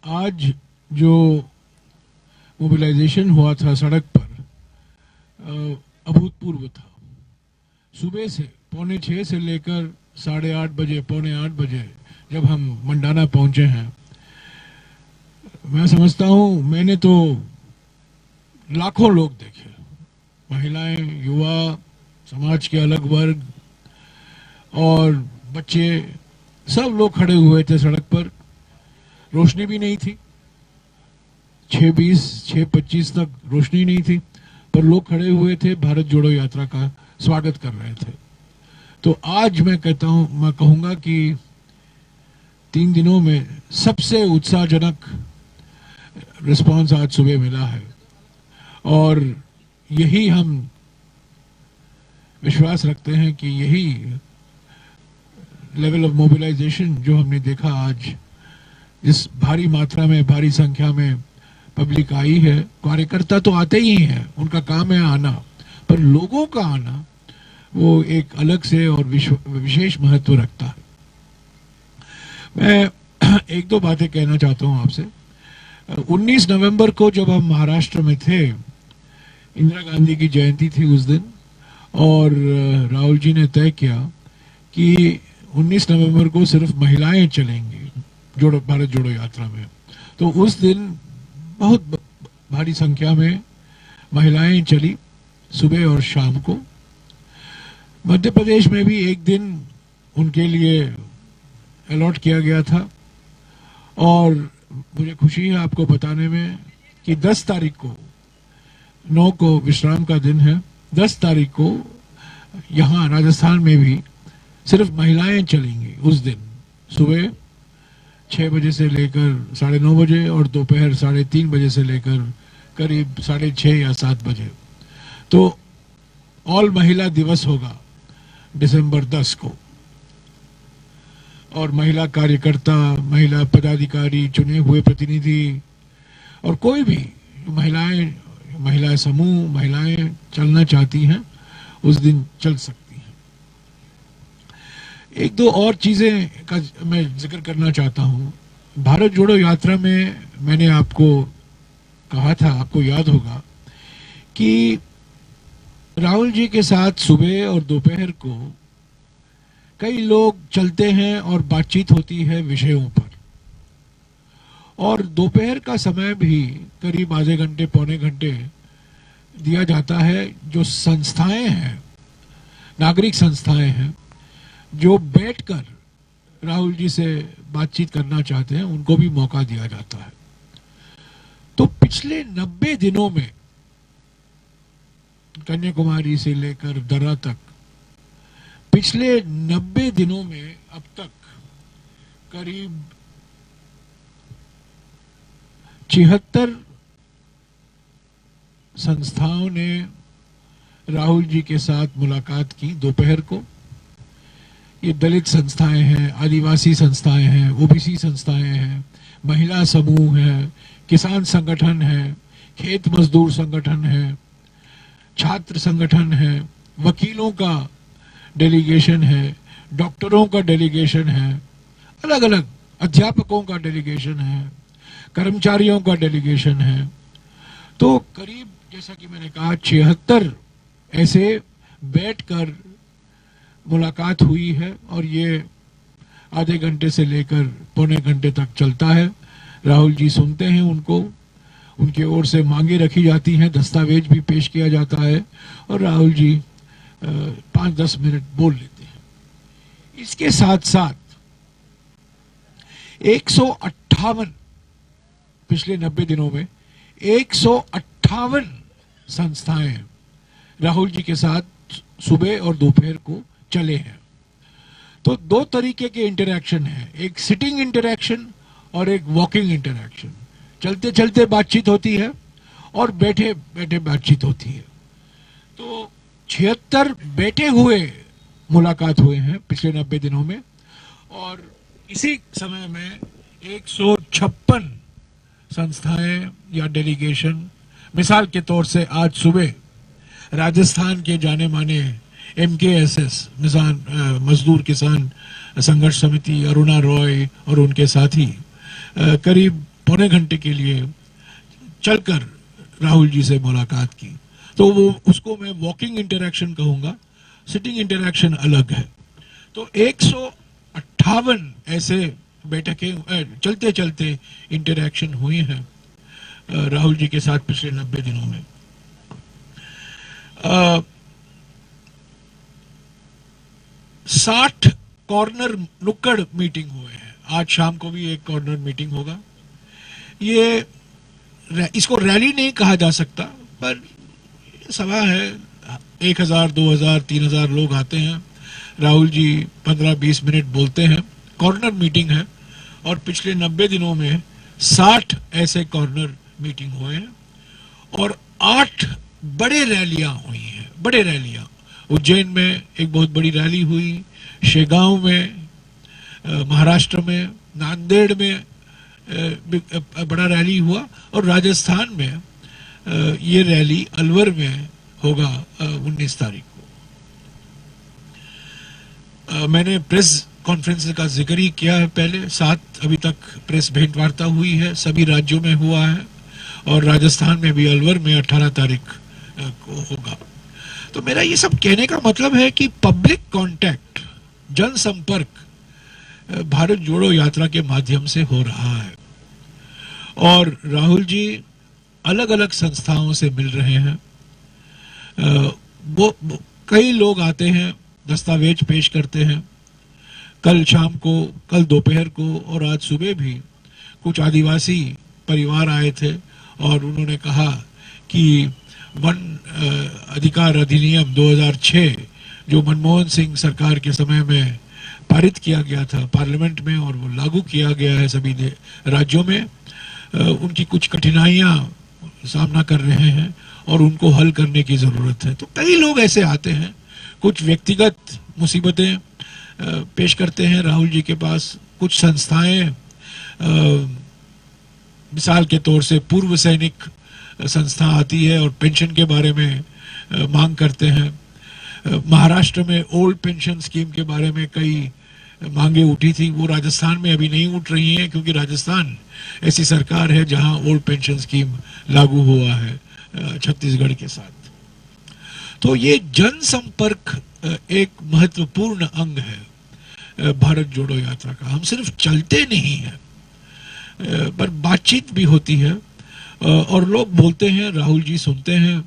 आज जो मोबिलाइजेशन हुआ था सड़क पर अभूतपूर्व था। सुबह से 6:45 से लेकर 8:30 बजे, 7:45 बजे जब हम मंडाना पहुंचे हैं, मैं समझता हूं मैंने तो लाखों लोग देखे, महिलाएं, युवा, समाज के अलग वर्ग और बच्चे, सब लोग खड़े हुए थे सड़क पर। रोशनी भी नहीं थी, 6:20, 6:25 तक रोशनी नहीं थी, पर लोग खड़े हुए थे, भारत जोड़ो यात्रा का स्वागत कर रहे थे। तो आज मैं कहूंगा कि 3 दिनों में सबसे उत्साहजनक रिस्पांस आज सुबह मिला है, और यही हम विश्वास रखते हैं कि यही लेवल ऑफ मोबिलाइजेशन जो हमने देखा आज, इस भारी मात्रा में, भारी संख्या में पब्लिक आई है। कार्यकर्ता तो आते ही हैं, उनका काम है आना, पर लोगों का आना वो एक अलग से और विशेष महत्व रखता है। मैं एक दो बातें कहना चाहता हूं आपसे। 19 नवंबर को जब हम महाराष्ट्र में थे, इंदिरा गांधी की जयंती थी उस दिन, और राहुल जी ने तय किया कि 19 नवंबर को सिर्फ महिलाएं चलेंगी भारत जोड़ो यात्रा में। तो उस दिन बहुत भारी संख्या में महिलाएं चली, सुबह और शाम को। मध्य प्रदेश में भी एक दिन उनके लिए अलॉट किया गया था, और मुझे खुशी है आपको बताने में कि 10 तारीख को, 9 को विश्राम का दिन है, 10 तारीख को यहाँ राजस्थान में भी सिर्फ महिलाएं चलेंगी उस दिन, सुबह 6 बजे से लेकर 9:30 बजे और दोपहर 3:30 बजे से लेकर करीब 6:30 या 7 बजे। तो ऑल महिला दिवस होगा दिसंबर 10 को, और महिला कार्यकर्ता, महिला पदाधिकारी, चुने हुए प्रतिनिधि और कोई भी महिला समूह, महिलाएं चलना चाहती हैं उस दिन चल सकती हैं। एक दो और चीजें का मैं जिक्र करना चाहता हूं। भारत जोड़ो यात्रा में मैंने आपको कहा था, आपको याद होगा, कि राहुल जी के साथ सुबह और दोपहर को कई लोग चलते हैं और बातचीत होती है विषयों पर, और दोपहर का समय भी करीब आधे घंटे, पौने घंटे दिया जाता है। जो संस्थाएं हैं, नागरिक संस्थाएं हैं, जो बैठकर राहुल जी से बातचीत करना चाहते हैं, उनको भी मौका दिया जाता है। तो पिछले 90 दिनों में कन्याकुमारी से लेकर दर्रा तक, पिछले 90 दिनों में अब तक करीब 76 संस्थाओं ने राहुल जी के साथ मुलाकात की दोपहर को। ये दलित संस्थाएं हैं, आदिवासी संस्थाएं हैं, ओबीसी संस्थाएं हैं, महिला समूह है, किसान संगठन है, खेत मजदूर संगठन है, छात्र संगठन है, वकीलों का डेलीगेशन है, डॉक्टरों का डेलीगेशन है, अलग अलग अध्यापकों का डेलीगेशन है, कर्मचारियों का डेलीगेशन है। तो करीब, जैसा कि मैंने कहा, 76 ऐसे बैठकर मुलाकात हुई है, और ये आधे घंटे से लेकर पौने घंटे तक चलता है। राहुल जी सुनते हैं उनको, उनकी ओर से मांगे रखी जाती हैं, दस्तावेज भी पेश किया जाता है, और राहुल जी 5-10 मिनट बोल लेते हैं। इसके साथ साथ 158 पिछले 90 दिनों में 158 संस्थाएं राहुल जी के साथ सुबह और दोपहर को चले हैं। तो 2 तरीके के इंटरैक्शन है, एक सिटिंग इंटरैक्शन और एक वॉकिंग इंटरैक्शन। चलते चलते बातचीत होती है और बैठे बैठे बातचीत होती है। तो 76 बैठे हुए मुलाकात हुए हैं पिछले 90 दिनों में, और इसी समय में 156 संस्थाएं या डेलीगेशन, मिसाल के तौर से आज सुबह राजस्थान के जाने माने MKSS, मजदूर किसान संघर्ष समिति, अरुणा रॉय और उनके साथी करीब पौने घंटे के लिए चलकर राहुल जी से मुलाकात की। तो वो उसको मैं वॉकिंग इंटरेक्शन कहूंगा, सिटिंग इंटरेक्शन अलग है। तो 158 ऐसे बैठकें चलते चलते इंटरेक्शन हुई हैं राहुल जी के साथ पिछले 90 दिनों में। 60 कॉर्नर नुक्कड़ मीटिंग हुए हैं। आज शाम को भी एक कॉर्नर मीटिंग होगा। ये इसको रैली नहीं कहा जा सकता, पर सभा है, 1000, 2000, 3000 लोग आते हैं, राहुल जी 15-20 मिनट बोलते हैं, कॉर्नर मीटिंग है। और पिछले 90 दिनों में 60 ऐसे कॉर्नर मीटिंग हुए हैं और 8 बड़े रैलियां हुई हैं, बड़े रैलियां। उज्जैन में एक बहुत बड़ी रैली हुई, शेगांव में, महाराष्ट्र में, नांदेड़ में बड़ा रैली हुआ, और राजस्थान में ये रैली अलवर में होगा 19 तारीख को। मैंने प्रेस कॉन्फ्रेंस का जिक्र ही किया है पहले। 7 अभी तक प्रेस भेंट वार्ता हुई है, सभी राज्यों में हुआ है, और राजस्थान में भी अलवर में 18 तारीख को होगा। तो मेरा ये सब कहने का मतलब है कि पब्लिक कांटेक्ट, जनसंपर्क भारत जोड़ो यात्रा के माध्यम से हो रहा है, और राहुल जी अलग अलग संस्थाओं से मिल रहे हैं। वो कई लोग आते हैं, दस्तावेज पेश करते हैं। कल शाम को, कल दोपहर को और आज सुबह भी कुछ आदिवासी परिवार आए थे और उन्होंने कहा कि वन अधिकार अधिनियम 2006 जो मनमोहन सिंह सरकार के समय में पारित किया गया था पार्लियामेंट में और वो लागू किया गया है सभी राज्यों में, उनकी कुछ कठिनाइयां सामना कर रहे हैं और उनको हल करने की जरूरत है। तो कई लोग ऐसे आते हैं, कुछ व्यक्तिगत मुसीबतें पेश करते हैं राहुल जी के पास, कुछ संस्थाएं, मिसाल के तौर से पूर्व सैनिक संस्था आती है और पेंशन के बारे में मांग करते हैं। महाराष्ट्र में ओल्ड पेंशन स्कीम के बारे में कई मांगे उठी थी, वो राजस्थान में अभी नहीं उठ रही हैं क्योंकि राजस्थान ऐसी सरकार है जहां ओल्ड पेंशन स्कीम लागू हुआ है छत्तीसगढ़ के साथ। तो ये जनसंपर्क एक महत्वपूर्ण अंग है भारत जोड़ो यात्रा का। हम सिर्फ चलते नहीं हैं, पर बातचीत भी होती है और लोग बोलते हैं, राहुल जी सुनते हैं।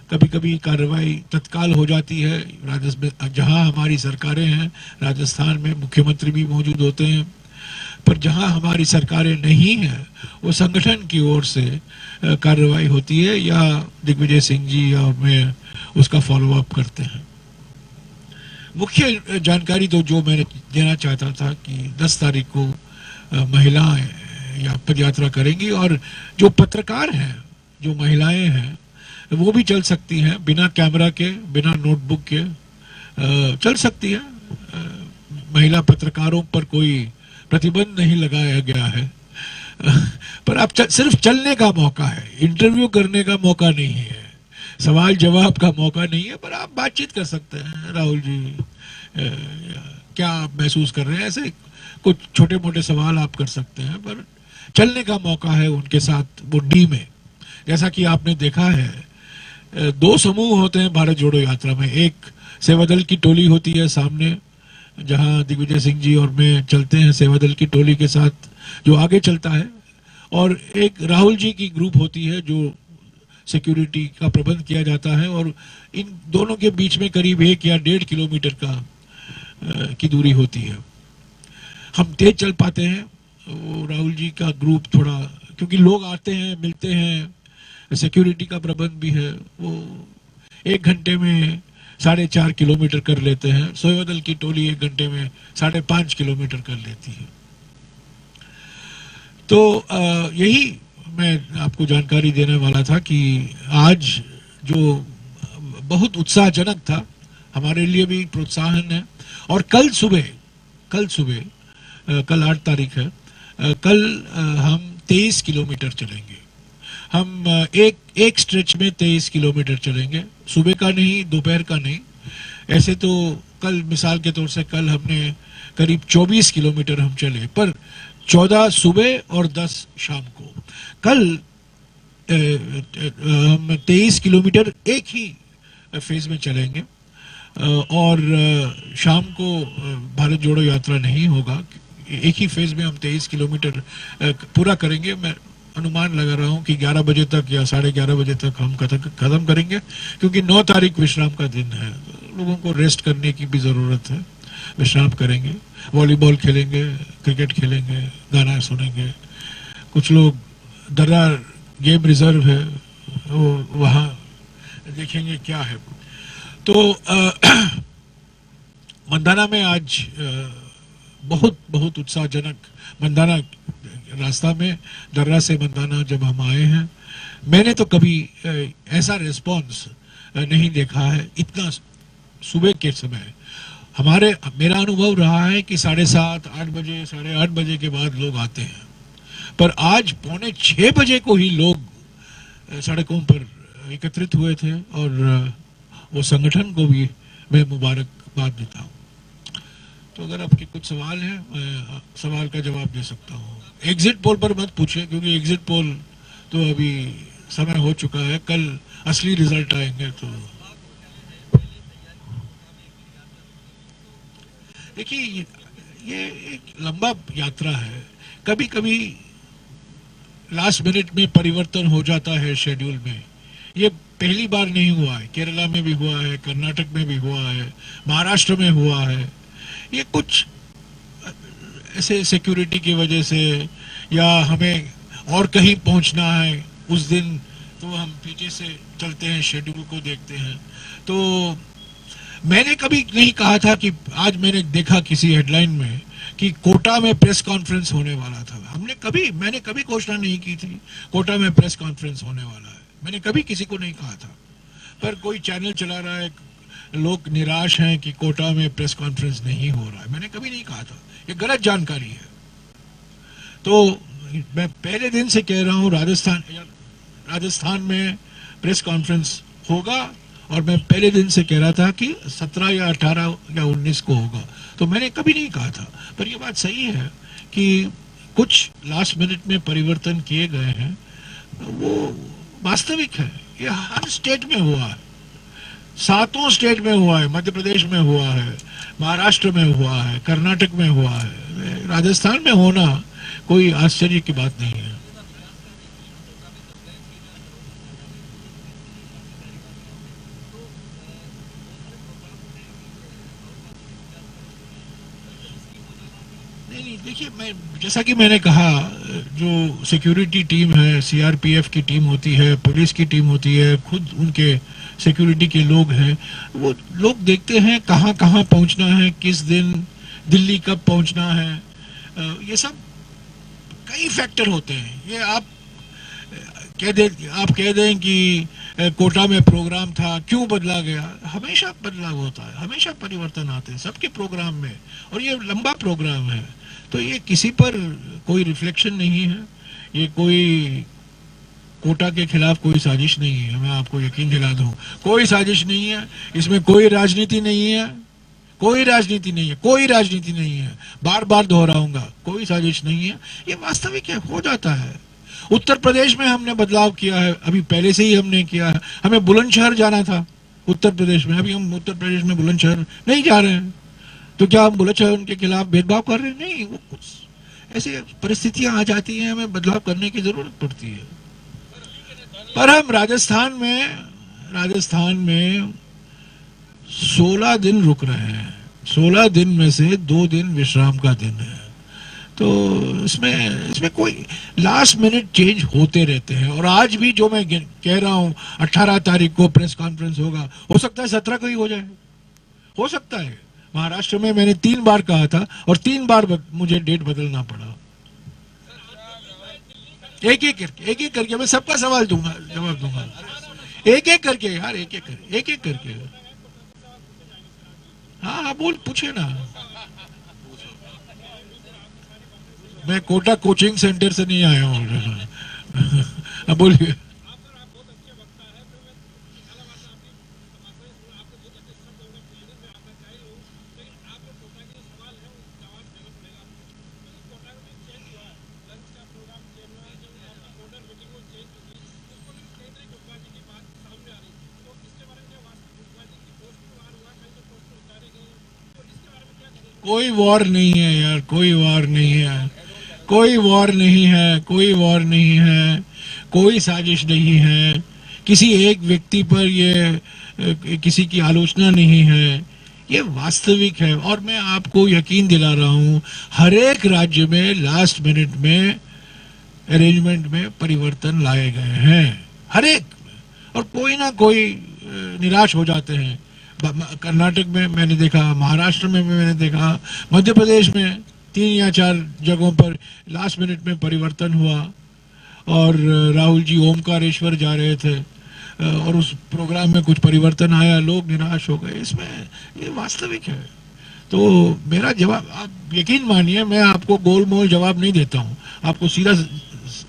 कभी कभी कार्रवाई तत्काल हो जाती है। राजस्थान जहां हमारी सरकारें हैं, राजस्थान में मुख्यमंत्री भी मौजूद होते हैं, पर जहां हमारी सरकारें नहीं हैं वो संगठन की ओर से कार्रवाई होती है या दिग्विजय सिंह जी या मैं उसका फॉलो अप करते हैं। मुख्य जानकारी तो जो मैंने देना चाहता था कि 10 तारीख को महिलाएं या पदयात्रा करेंगी और जो पत्रकार हैं, जो महिलाएं हैं, वो भी चल सकती हैं बिना कैमरा के, बिना नोटबुक के चल सकती हैं। महिला पत्रकारों पर कोई प्रतिबंध नहीं लगाया गया है, पर आप सिर्फ चलने का मौका है, इंटरव्यू करने का मौका नहीं है, सवाल जवाब का मौका नहीं है, पर आप बातचीत कर सकते हैं। राहुल जी क्या महसूस कर रहे हैं, ऐसे कुछ छोटे मोटे सवाल आप कर सकते हैं, पर चलने का मौका है उनके साथ वो डी में। जैसा कि आपने देखा है 2 समूह होते हैं भारत जोड़ो यात्रा में। एक सेवादल की टोली होती है सामने, जहां दिग्विजय सिंह जी और मैं चलते हैं सेवादल की टोली के साथ जो आगे चलता है, और एक राहुल जी की ग्रुप होती है जो सिक्योरिटी का प्रबंध किया जाता है, और इन दोनों के बीच में करीब 1 या 1.5 किलोमीटर की दूरी होती है। हम तेज चल पाते हैं, वो राहुल जी का ग्रुप थोड़ा, क्योंकि लोग आते हैं, मिलते हैं, सिक्योरिटी का प्रबंध भी है, वो 1 घंटे में 4.5 किलोमीटर कर लेते हैं। सेवादल की टोली 1 घंटे में 5.5 किलोमीटर कर लेती है। तो यही मैं आपको जानकारी देने वाला था कि आज जो बहुत उत्साहजनक था, हमारे लिए भी प्रोत्साहन है। और कल सुबह कल 8 तारीख है, कल हम 23 किलोमीटर चलेंगे। हम एक स्ट्रेच में 23 किलोमीटर चलेंगे, सुबह का नहीं, दोपहर का नहीं। ऐसे तो कल मिसाल के तौर से कल हमने करीब 24 किलोमीटर हम चले, पर 14 सुबह और 10 शाम को। कल हम 23 किलोमीटर एक ही फेज में चलेंगे और शाम को भारत जोड़ो यात्रा नहीं होगा। एक ही फेज में हम 23 किलोमीटर पूरा करेंगे। मैं अनुमान लगा रहा हूं कि 11 बजे तक या 11:30 बजे तक हम खत्म करेंगे, क्योंकि 9 तारीख विश्राम का दिन है। लोगों को रेस्ट करने की भी ज़रूरत है, विश्राम करेंगे, वॉलीबॉल खेलेंगे, क्रिकेट खेलेंगे, गाना सुनेंगे। कुछ लोग दर्रा गेम रिजर्व है, वो वहाँ देखेंगे क्या है। तो मंदाना में आज बहुत बहुत उत्साहजनक मंदाना रास्ता में दर्रा से मंदाना जब हम आए हैं, मैंने तो कभी ऐसा रिस्पांस नहीं देखा है इतना सुबह के समय। मेरा अनुभव रहा है कि 7:30 8 बजे 8:30 बजे के बाद लोग आते हैं, पर आज 5:45 बजे को ही लोग सड़कों पर एकत्रित हुए थे और वो संगठन को भी मैं मुबारकबाद देता हूँ। तो अगर आपके कुछ सवाल हैं, मैं सवाल का जवाब दे सकता हूँ। एग्जिट पोल पर मत पूछे, क्योंकि एग्जिट पोल तो अभी समय हो चुका है, कल असली रिजल्ट आएंगे। तो देखिए, ये एक लंबा यात्रा है। कभी कभी लास्ट मिनट में परिवर्तन हो जाता है शेड्यूल में। ये पहली बार नहीं हुआ है, केरला में भी हुआ है, कर्नाटक में भी हुआ है, महाराष्ट्र में हुआ है। ये कुछ ऐसे सिक्योरिटी की वजह से, या हमें और कहीं पहुंचना है उस दिन, तो हम पीछे से चलते हैं, शेड्यूल को देखते हैं। तो मैंने कभी नहीं कहा था कि आज मैंने देखा किसी हेडलाइन में कि कोटा में प्रेस कॉन्फ्रेंस होने वाला था। मैंने कभी घोषणा नहीं की थी कोटा में प्रेस कॉन्फ्रेंस होने वाला है। मैंने कभी किसी को नहीं कहा था, पर कोई चैनल चला रहा है, लोग निराश हैं कि कोटा में प्रेस कॉन्फ्रेंस नहीं हो रहा है। मैंने कभी नहीं कहा था, ये गलत जानकारी है। तो मैं पहले दिन से कह रहा हूँ राजस्थान में प्रेस कॉन्फ्रेंस होगा, और मैं पहले दिन से कह रहा था कि 17 या 18 या 19 को होगा। तो मैंने कभी नहीं कहा था, पर यह बात सही है कि कुछ लास्ट मिनट में परिवर्तन किए गए हैं, वो वास्तविक है। ये हर स्टेट में हुआ है, 7 स्टेट में हुआ है, मध्य प्रदेश में हुआ है, महाराष्ट्र में हुआ है, कर्नाटक में हुआ है। राजस्थान में होना कोई आश्चर्य की बात नहीं है। नहीं, देखिए, मैं जैसा कि मैंने कहा, जो सिक्योरिटी टीम है, सीआरपीएफ की टीम होती है, पुलिस की टीम होती है, खुद उनके सिक्योरिटी के लोग हैं, वो लोग देखते हैं कहाँ कहाँ पहुंचना है, किस दिन दिल्ली कब पहुंचना है। ये सब कई फैक्टर होते हैं। ये आप कह दें कि कोटा में प्रोग्राम था, क्यों बदला गया? हमेशा बदलाव होता है, हमेशा परिवर्तन आते हैं सबके प्रोग्राम में, और ये लंबा प्रोग्राम है। तो ये किसी पर कोई रिफ्लेक्शन नहीं है, ये कोई कोटा के खिलाफ कोई साजिश नहीं है। मैं आपको यकीन दिला दूं, कोई साजिश नहीं है इसमें, कोई राजनीति नहीं है, कोई राजनीति नहीं है, कोई राजनीति नहीं है। बार बार दोहराऊंगा, कोई साजिश नहीं है, ये वास्तविक है, हो जाता है। उत्तर प्रदेश में हमने बदलाव किया है, अभी पहले से ही हमने किया है। हमें बुलंदशहर जाना था उत्तर प्रदेश में, अभी हम उत्तर प्रदेश में बुलंदशहर नहीं जा रहे हैं। तो क्या हम बुलंदशहर के खिलाफ भेदभाव कर रहे हैं? नहीं, वो कुछ ऐसी परिस्थितियां आ जाती हैं, हमें बदलाव करने की जरूरत पड़ती है। पर हम राजस्थान में 16 दिन रुक रहे हैं। 16 दिन में से 2 दिन विश्राम का दिन है। तो इसमें कोई लास्ट मिनट चेंज होते रहते हैं। और आज भी जो मैं कह रहा हूं, 18 तारीख को प्रेस कॉन्फ्रेंस होगा, हो सकता है 17 को ही हो जाए, हो सकता है। महाराष्ट्र में मैंने 3 बार कहा था और 3 बार मुझे डेट बदलना पड़ा। एक एक करके मैं सबका सवाल दूंगा, जवाब दूंगा, एक एक करके यार, एक एक करके। हाँ हाँ, पूछे ना। मैं कोटा कोचिंग सेंटर से नहीं आया हूँ। बोलिए। कोई वॉर नहीं है यार, कोई वॉर नहीं है, कोई वॉर नहीं है, कोई वॉर नहीं है, कोई साजिश नहीं है, किसी एक व्यक्ति पर ये किसी की आलोचना नहीं है, ये वास्तविक है। और मैं आपको यकीन दिला रहा हूँ, हर एक राज्य में लास्ट मिनट में अरेंजमेंट में परिवर्तन लाए गए हैं, हर एक में। और कोई ना कोई निराश हो जाते हैं। कर्नाटक में मैंने देखा, महाराष्ट्र में मैंने देखा, मध्य प्रदेश में 3 या 4 जगहों पर लास्ट मिनट में परिवर्तन हुआ। और राहुल जी ओमकारेश्वर जा रहे थे और उस प्रोग्राम में कुछ परिवर्तन आया, लोग निराश हो गए। इसमें ये वास्तविक है। तो मेरा जवाब, आप यकीन मानिए, मैं आपको गोलमोल जवाब नहीं देता हूँ, आपको सीधा,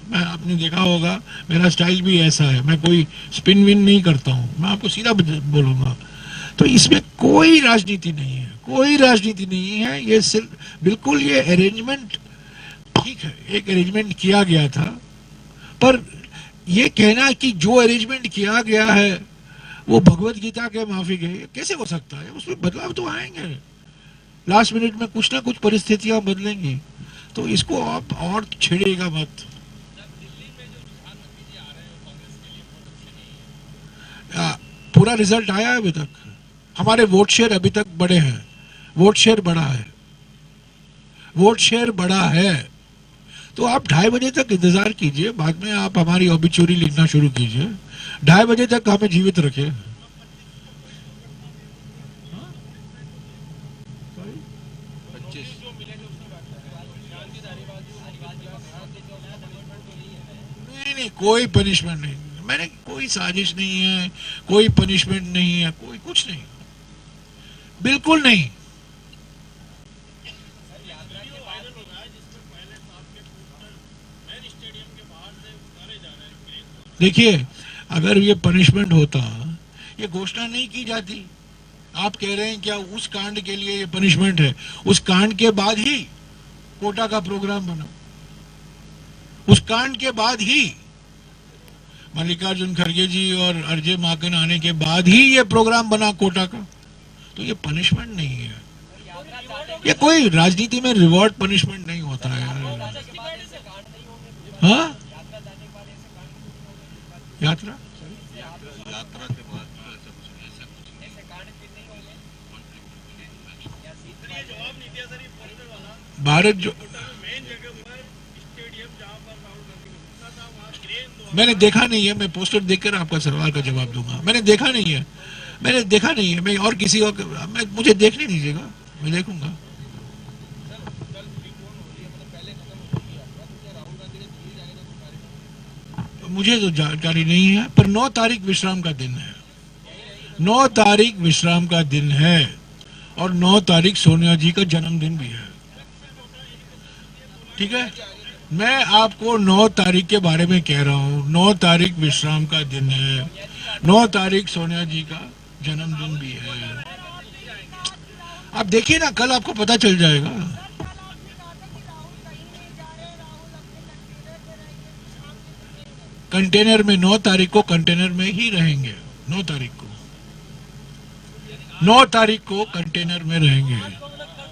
मैं आपने देखा होगा मेरा स्टाइल भी ऐसा है, मैं कोई स्पिन विन नहीं करता हूँ, मैं आपको सीधा बोलूंगा। तो इसमें कोई राजनीति नहीं है, कोई राजनीति नहीं है, ये सिर्फ बिल्कुल ये अरेंजमेंट ठीक है, एक अरेंजमेंट किया गया था। पर ये कहना कि जो अरेंजमेंट किया गया है वो भगवत गीता के माफिक है, कैसे हो सकता है? उसमें बदलाव तो आएंगे, लास्ट मिनट में कुछ ना कुछ परिस्थितियां बदलेंगी। तो इसको आप और छेड़ेगा मत। पूरा रिजल्ट आया है अभी तक, हमारे वोट शेयर अभी तक बड़े हैं, वोट शेयर बढ़ा है, वोट शेयर बढ़ा है। तो आप 2:30 बजे तक इंतजार कीजिए, बाद में आप हमारी ऑबिचुरी लिखना शुरू कीजिए। 2:30 बजे तक हमें जीवित रखे। नहीं नहीं, कोई पनिशमेंट नहीं, मैंने कोई साजिश नहीं है, कोई पनिशमेंट नहीं है, कोई कुछ नहीं, बिल्कुल नहीं। देखिए, अगर ये पनिशमेंट होता, ये घोषणा नहीं की जाती। आप कह रहे हैं क्या उस कांड के लिए ये पनिशमेंट है? उस कांड के बाद ही कोटा का प्रोग्राम बना, उस कांड के बाद ही मल्लिकार्जुन खड़गे जी और अजय माकन आने के बाद ही ये प्रोग्राम बना कोटा का। तो ये पनिशमेंट नहीं है, ये कोई राजनीति में रिवॉर्ड पनिशमेंट नहीं होता है। हाँ, यात्रा भारत जो मैंने देखा नहीं है, मैं पोस्टर देखकर आपका सवाल का जवाब दूंगा। मैंने देखा नहीं है, मैंने देखा नहीं है, मैं और किसी और, मुझे देखने दीजिएगा, मैं देखूंगा। मुझे तो जानकारी नहीं है, पर 9 तारीख विश्राम का दिन है, 9 तारीख विश्राम का दिन है, और 9 तारीख सोनिया जी का जन्मदिन भी है। ठीक है, मैं आपको 9 तारीख के बारे में कह रहा हूँ। 9 तारीख विश्राम का दिन है, 9 तारीख सोनिया जी का जन्मदिन भी है। आप देखिए ना, कल आपको पता चल जाएगा। कंटेनर में 9 तारीख को कंटेनर में ही रहेंगे, 9 तारीख को, 9 तारीख को कंटेनर में रहेंगे।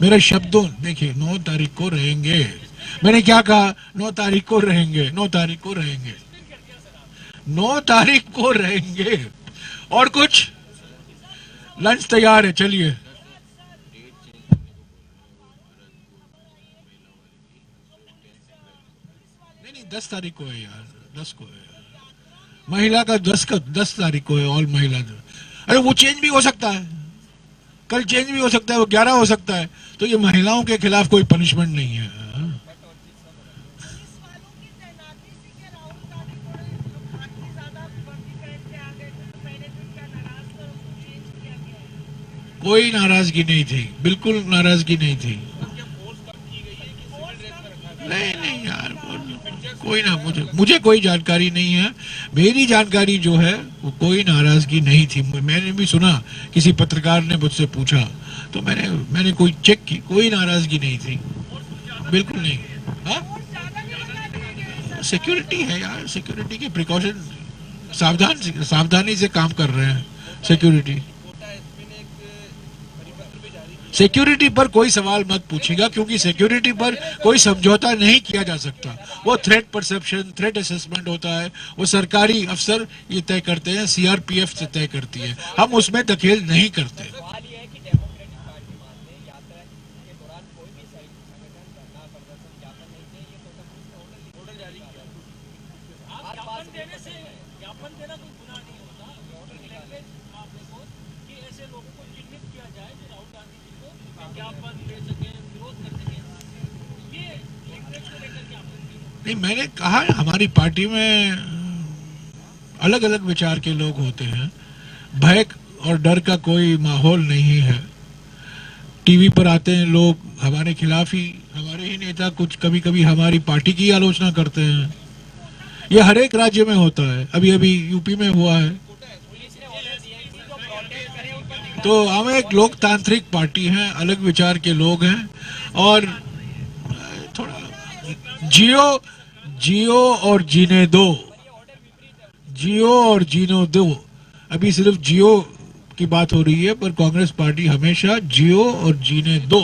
मेरे शब्दों देखिए, 9 तारीख को रहेंगे। मैंने क्या कहा? 9 तारीख को रहेंगे, 9 तारीख को रहेंगे, 9 तारीख को रहेंगे। और कुछ? लंच तैयार है, चलिए। नहीं, 10 तारीख को है यार, 10 को है महिला का, 10 तारीख को है ऑल महिला। अरे वो चेंज भी हो सकता है, कल चेंज भी हो सकता है, वो 11 हो सकता है। तो ये महिलाओं के खिलाफ कोई पनिशमेंट नहीं है। कोई नाराजगी नहीं थी, बिल्कुल नाराजगी नहीं थी। नहीं नहीं यार, कोई ना, मुझे कोई जानकारी नहीं है। मेरी जानकारी जो है वो कोई नाराजगी नहीं थी। मैंने भी सुना, किसी पत्रकार ने मुझसे पूछा, तो मैंने कोई चेक की, कोई नाराजगी नहीं थी, बिल्कुल नहीं। हाँ, सिक्योरिटी है यार, सिक्योरिटी के प्रिकॉशन, सावधानी से काम कर रहे हैं सिक्योरिटी। सिक्योरिटी पर कोई सवाल मत पूछिएगा, क्योंकि सिक्योरिटी पर कोई समझौता नहीं किया जा सकता। वो थ्रेट परसेप्शन, थ्रेट असेसमेंट होता है, वो सरकारी अफसर ये तय करते हैं, सीआरपीएफ से तय करती है, हम उसमें दखल नहीं करते। नहीं, मैंने कहा हमारी पार्टी में अलग अलग विचार के लोग होते हैं, भय और डर का कोई माहौल नहीं है। टीवी पर आते हैं लोग हमारे खिलाफ ही, हमारे ही नेता कुछ कभी कभी हमारी पार्टी की आलोचना करते हैं। ये हर एक राज्य में होता है, अभी अभी यूपी में हुआ है। तो हम एक लोकतांत्रिक पार्टी हैं, अलग विचार के लोग हैं, और थोड़ा जियो और जीने दो, जियो और जीनो दो। अभी सिर्फ जियो की बात हो रही है, पर कांग्रेस पार्टी हमेशा जियो और जीने दो